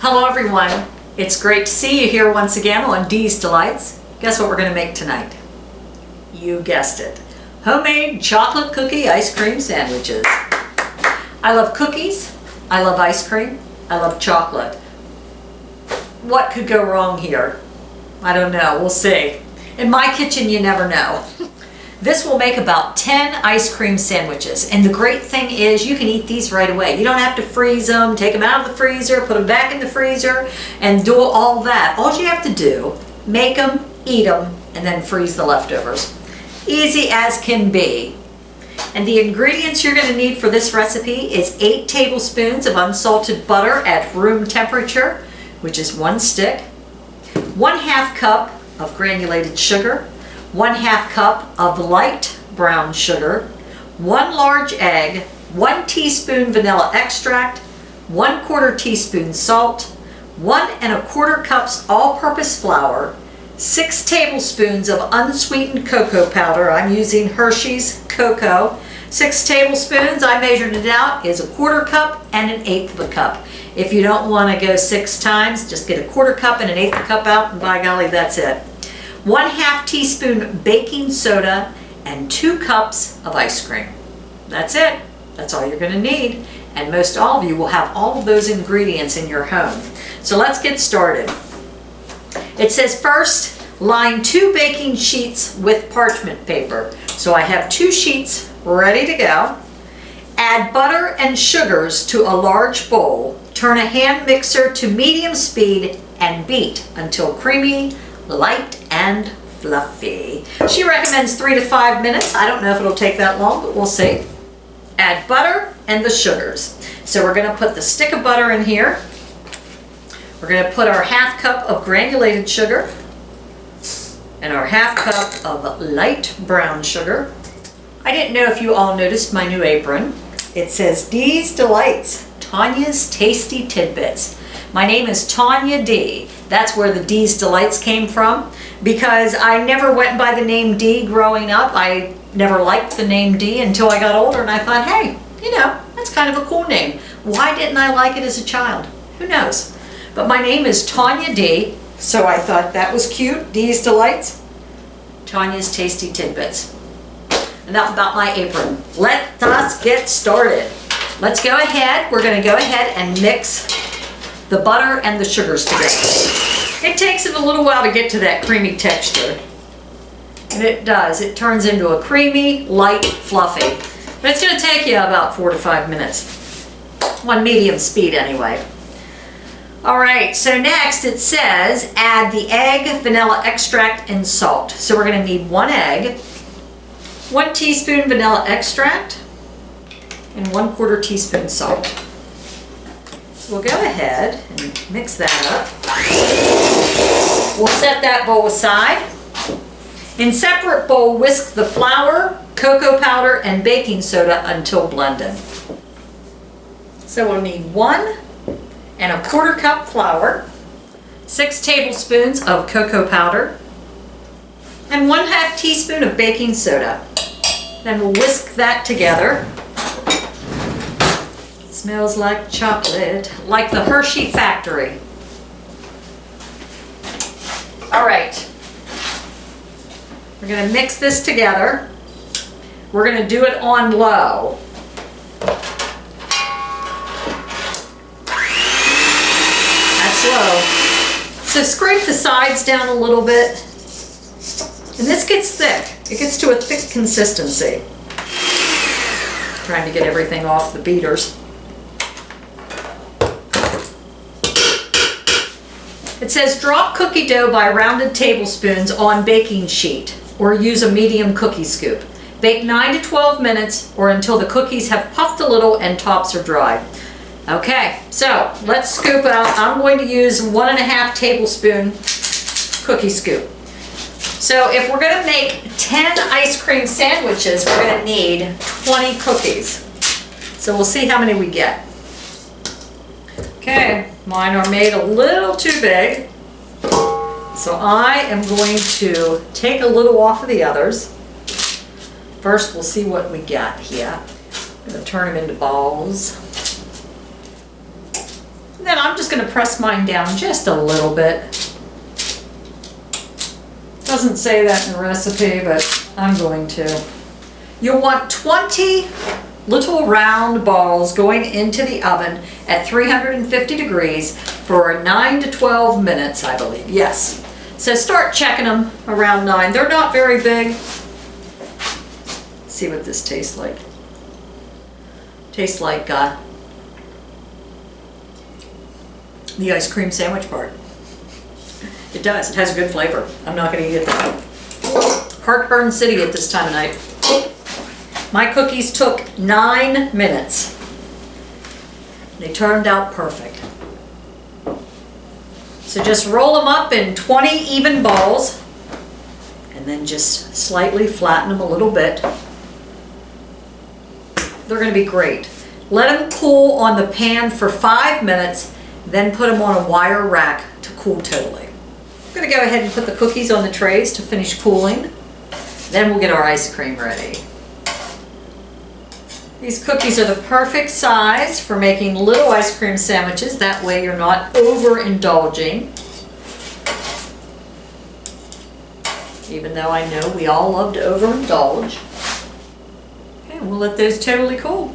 Hello everyone, it's great to see you here once again on Dee's Delights. Guess what we're going to make tonight? You guessed it, homemade chocolate cookie ice cream sandwiches. I love cookies, I love ice cream, I love chocolate. What could go wrong here? I don't know, we'll see. In my kitchen you never know. This will make about 10 ice cream sandwiches, and the great thing is you can eat these right away. You don't have to freeze them, take them out of the freezer, put them back in the freezer, and do all that. All you have to do, make them, eat them, and then freeze the leftovers. Easy as can be. And the ingredients you're going to need for this recipe is 8 tablespoons of unsalted butter at room temperature, which is 1 stick, 1/2 cup of granulated sugar, 1/2 cup of light brown sugar, 1 large egg, 1 teaspoon vanilla extract, 1/4 teaspoon salt, 1 1/4 cups all-purpose flour, 6 tablespoons of unsweetened cocoa powder. I'm using Hershey's Cocoa. 6 tablespoons, I measured it out, is 1/4 cup and 1/8 of a cup. If you don't want to go 6 times, just get 1/4 cup and 1/8 a cup out, and by golly, that's it. 1/2 teaspoon baking soda and 2 cups of ice cream. That's it. That's all you're going to need. And most all of you will have all of those ingredients in your home. So let's get started. It says first, line 2 baking sheets with parchment paper. So I have 2 sheets ready to go. Add butter and sugars to a large bowl. Turn a hand mixer to medium speed and beat until creamy, light and fluffy. She recommends 3 to 5 minutes. I don't know if it'll take that long, but we'll see. Add butter and the sugars. So we're going to put the stick of butter in here. We're going to put our 1/2 cup of granulated sugar and our 1/2 cup of light brown sugar. I didn't know if you all noticed my new apron. It says Dee's Delights, Tanya's Tasty Tidbits. My name is Tanya Dee. That's where the Dee's Delights came from, because I never went by the name Dee growing up. I never liked the name Dee until I got older, and I thought, hey, you know, that's kind of a cool name. Why didn't I like it as a child? Who knows? But my name is Tanya Dee, so I thought that was cute. Dee's Delights, Tanya's Tasty Tidbits. Enough about my apron. Let us get started. Let's go ahead. We're going to go ahead and mix the butter and the sugars together. It takes it a little while to get to that creamy texture. And it does. It turns into a creamy, light, fluffy. But it's going to take you about 4 to 5 minutes. On medium speed anyway. Alright, so next it says add the egg, vanilla extract, and salt. So we're going to need 1 egg, 1 teaspoon vanilla extract, and 1/4 teaspoon salt. We'll go ahead and mix that up. We'll set that bowl aside. In separate bowl, whisk the flour, cocoa powder, and baking soda until blended. So we'll need 1 1/4 cup flour, 6 tablespoons of cocoa powder, and 1/2 teaspoon of baking soda. Then we'll whisk that together. Smells like chocolate, like the Hershey factory. All right, we're going to mix this together. We're going to do it on low. That's low. So scrape the sides down a little bit. And this gets thick. It gets to a thick consistency. Trying to get everything off the beaters. It says drop cookie dough by rounded tablespoons on baking sheet or use a medium cookie scoop. Bake 9 to 12 minutes or until the cookies have puffed a little and tops are dry. Okay, so let's scoop out. I'm going to use 1.5 tablespoon cookie scoop. So if we're going to make 10 ice cream sandwiches, we're going to need 20 cookies. So we'll see how many we get. Okay, mine are made a little too big. So I am going to take a little off of the others. First, we'll see what we got here. I'm going to turn them into balls. And then I'm just gonna press mine down just a little bit. Doesn't say that in the recipe, but I'm going to. You'll want 20 little round balls going into the oven at 350 degrees for 9 to 12 minutes, I believe. Yes. So start checking them around 9. They're not very big. Let's see what this tastes like. Tastes like the ice cream sandwich part. It does. It has a good flavor. I'm not going to eat it though. Heartburn City at this time of night. My cookies took 9 minutes. They turned out perfect. So just roll them up in 20 even balls and then just slightly flatten them a little bit. They're going to be great. Let them cool on the pan for 5 minutes, then put them on a wire rack to cool totally. I'm going to go ahead and put the cookies on the trays to finish cooling. Then we'll get our ice cream ready. These cookies are the perfect size for making little ice cream sandwiches. That way you're not overindulging. Even though I know we all love to overindulge. Okay, we'll let those totally cool.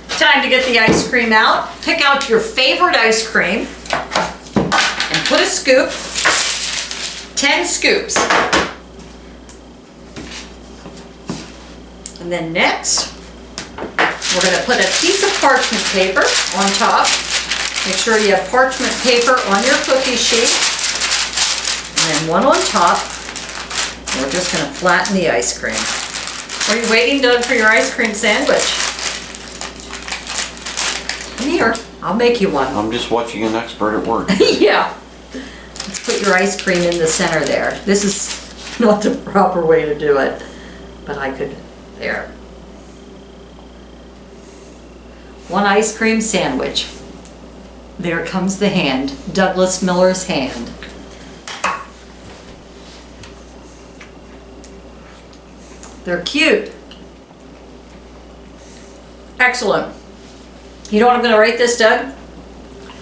Time to get the ice cream out. Pick out your favorite ice cream and put a scoop, 10 scoops. And then next, we're going to put a piece of parchment paper on top. Make sure you have parchment paper on your cookie sheet. And then one on top. We're just going to flatten the ice cream. Are you waiting, Doug, for your ice cream sandwich? Come here. I'll make you one. I'm just watching an expert at work. Yeah. Let's put your ice cream in the center there. This is not the proper way to do it, but I could. There. One ice cream sandwich. There comes the hand, Douglas Miller's hand. They're cute. Excellent. You know what I'm going to rate this, Doug?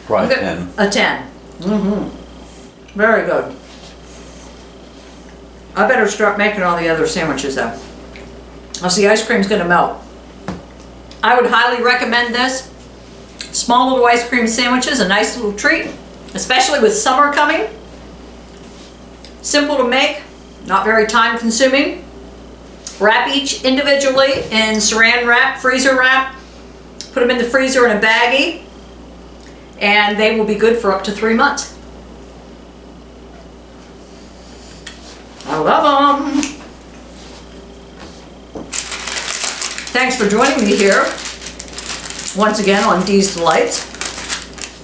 Right, 10. A 10. Mm-hmm. Very good. I better start making all the other sandwiches though. Else the ice cream's gonna melt. I would highly recommend this. Small little ice cream sandwiches, a nice little treat, especially with summer coming. Simple to make, not very time consuming. Wrap each individually in saran wrap, freezer wrap. Put them in the freezer in a baggie, and they will be good for up to 3 months. I love them. Thanks for joining me here once again on Dee's Delights.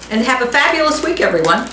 And have a fabulous week, everyone.